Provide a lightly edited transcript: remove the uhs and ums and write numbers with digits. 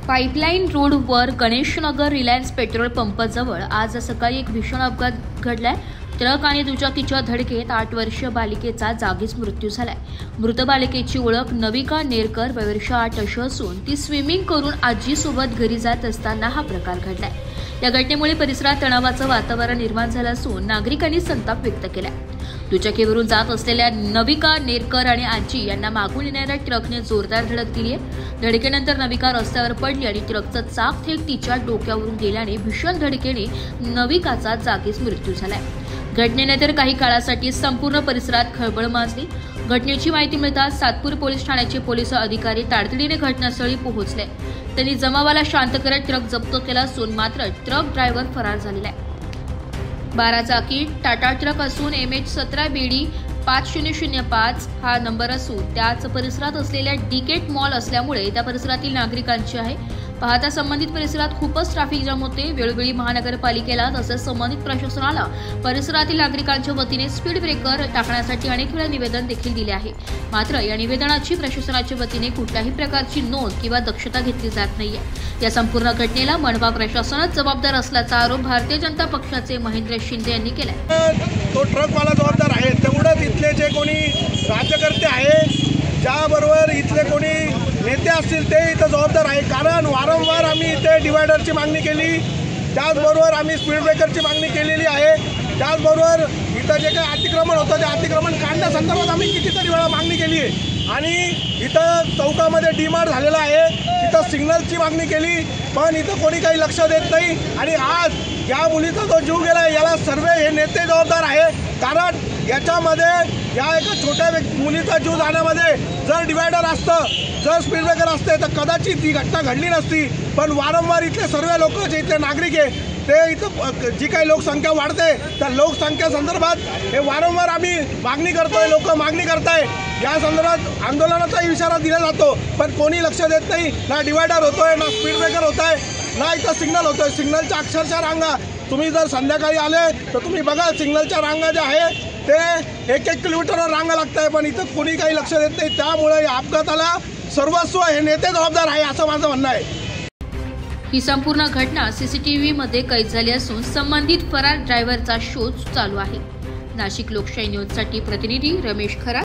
Pipeline रोडवर Ganeshnagar Reliance petrol पंपाजवळ आज सकाळी एक भीषण अपघात घडलाय। ट्रक आणि दुचाकीच्या धडकेत 8 वर्षीय बालिकेचा जागीच मृत्यू झालाय। मृत बालिकेची ओळख नविका नेरकर वर्ष 8 अशी असून ती स्विमिंग करून आजीसोबत घरी जात असताना हा प्रकार घडलाय। या घटनेमुळे परिसरात तणावाचं वातावरण निर्माण झालं असून नागरिकांनी संताप व्यक्त केलाय। दुचाकीवरून जात असलेल्या नविका नेरकर आणि आजी यांना मागून येणाऱ्या ट्रकने जोरदार धडक दिली आहे। धडकेनंतर नविका रस्त्यावर पडली आणि ट्रकचं चाक थेट तिच्या डोक्यावरून गेल्याने भीषण धडकेने नविकाचा जागीच मृत्यू झालाय। घटनेनंतर काही काळासाठी संपूर्ण परिसरात खळबळ माजली। घटनेची माहिती मिळताच सातपूर पोलीस ठाण्याचे पोलीस अधिकारी तातडीने घटनास्थळी पोहोचले। त्यांनी जमावाला शांत करत ट्रक जप्त केला असून मात्र ट्रक ड्रायव्हर फरार झालेला आहे। 12 चाकी टाटा ट्रक असून MH17 BD 5005 हा नंबर असून त्याच परिसरात असलेल्या डिकेट मॉल असल्यामुळे त्या परिसरातील नागरिकांची आहे। पाहता संबंधित परिसरात खूपच ट्रॅफिक जाम होते। वेळोवेळी महानगरपालिकेला तसेच संबंधित प्रशासनाला परिसरातील नागरिकांच्या वतीने स्पीड ब्रेकर टाकण्यासाठी अनेक वेळा निवेदन देखील दिले आहे। मात्र या निवेदनाची प्रशासनाच्या वतीने कुठल्याही प्रकारची नोंद किंवा दक्षता घेतली जात नाहीये। या संपूर्ण घटनेला मनपा प्रशासनच जबाबदार असल्याचा आरोप भारतीय जनता पक्षाचे महेंद्र शिंदे यांनी केलाय। तो ट्रकवाला जबाबदार आहे, तेवढंच इथले जे कोणी राज्यकर्ते आहे, ज्याबरोबर इथले कोणी नेते असतील ते इथं जबाबदार आहे। कारण वारंवार आम्ही इथे डिवायडरची मागणी केली, त्याचबरोबर आम्ही स्पीड ब्रेकरची मागणी केलेली आहे। त्याचबरोबर इथं जे काही अतिक्रमण होतं ते अतिक्रमण काढण्यासंदर्भात आम्ही कितीतरी वेळा मागणी केली आहे। आणि इथं चौकामध्ये डीमार्ट झालेला आहे, तिथं सिग्नलची मागणी केली, पण इथं कोणी काही लक्ष देत नाही। आणि आज या मुलीचा जो जीव गेला याला सर्व हे नेते जबाबदार आहे। कारण याच्यामध्ये या एका छोट्या मुलीचा जीव जाण्यामध्ये जर डिवायडर असतं, जर स्पीड ब्रेकर असते तर कदाचित ही घटना घडली नसती। पण वारंवार इथले सर्व लोक जे इथले नागरिक आहे ते इथं जी काही लोकसंख्या वाढते त्या लोकसंख्या संदर्भात हे वारंवार आम्ही मागणी करतोय, लोक मागणी करताय। या संदर्भात आंदोलनाचा इशारा दिला जातो, पण कोणी लक्ष देत नाही। ना डिवायडर होतोय, ना स्पीड ब्रेकर होत आहे, ना इथं सिग्नल होतोय। सिग्नलच्या अक्षरशः रांगा तुम्ही जर संध्याकाळी आले तर तुम्ही बघा, सिग्नलच्या रांगा ज्या आहे ते 1-1 किलोमीटरवर रांगा लागत आहे, पण इथं कोणी काही लक्ष देत नाही। त्यामुळे या अपघाताला सर्वस्व हे नेते जबाबदार आहे असं माझं म्हणणं आहे। ही संपूर्ण घटना CCTV मध्ये कैद झाली असून संबंधित फरार ड्रायव्हरचा शोध चालू आहे। नाशिक लोकशाही न्यूजसाठी प्रतिनिधी रमेश खरा।